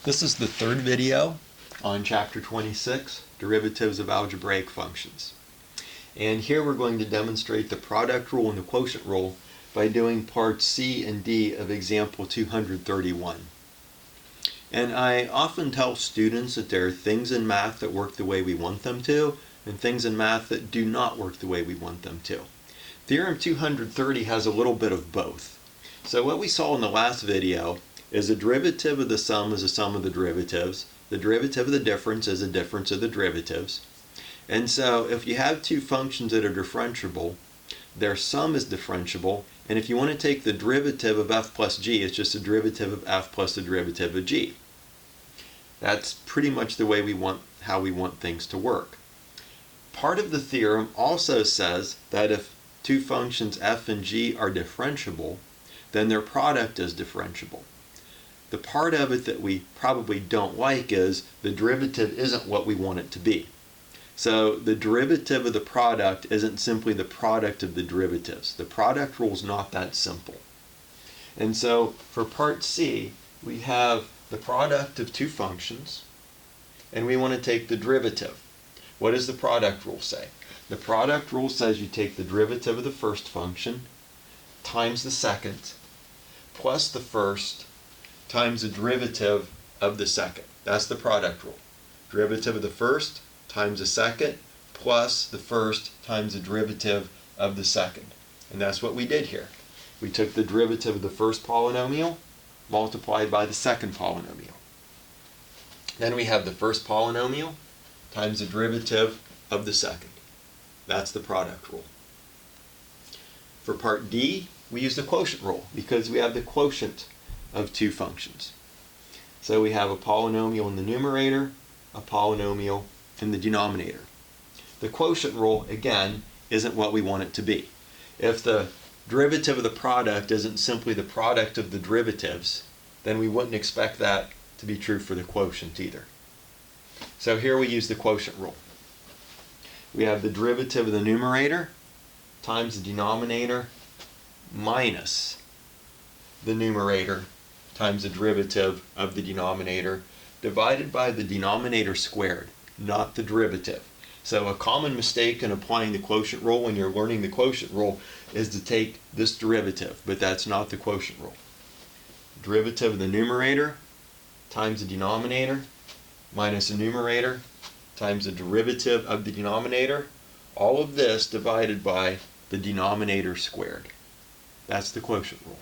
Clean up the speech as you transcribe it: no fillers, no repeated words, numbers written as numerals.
This is the third video on Chapter 26, Derivatives of Algebraic Functions. And here we're going to demonstrate the product rule and the quotient rule by doing parts C and D of example 231. And I often tell students that there are things in math that work the way we want them to, and things in math that do not work the way we want them to. Theorem 230 has a little bit of both. So what we saw in the last video is the derivative of the sum is the sum of the derivatives. The derivative of the difference is the difference of the derivatives. And so if you have two functions that are differentiable, their sum is differentiable. And if you want to take the derivative of f plus g, it's just the derivative of f plus the derivative of g. That's pretty much the way we want, how we want things to work. Part of the theorem also says that if two functions f and g are differentiable, then their product is differentiable. The part of it that we probably don't like is the derivative isn't what we want it to be. So the derivative of the product isn't simply the product of the derivatives. The product rule is not that simple. And so for part C, we have the product of two functions, and we want to take the derivative. What does the product rule say? The product rule says you take the derivative of the first function times the second plus the first times the derivative of the second. That's the product rule. Derivative of the first times the second plus the first times the derivative of the second. And that's what we did here. We took the derivative of the first polynomial multiplied by the second polynomial. Then we have the first polynomial times the derivative of the second. That's the product rule. For part D, we use the quotient rule because we have the quotient of two functions. So we have a polynomial in the numerator, a polynomial in the denominator. The quotient rule, again, isn't what we want it to be. If the derivative of the product isn't simply the product of the derivatives, then we wouldn't expect that to be true for the quotient either. So here we use the quotient rule. We have the derivative of the numerator times the denominator minus the numerator times the derivative of the denominator divided by the denominator squared, not the derivative. So a common mistake in applying the quotient rule when you're learning the quotient rule is to take this derivative, but that's not the quotient rule. Derivative of the numerator times the denominator minus the numerator times the derivative of the denominator, all of this divided by the denominator squared. That's the quotient rule.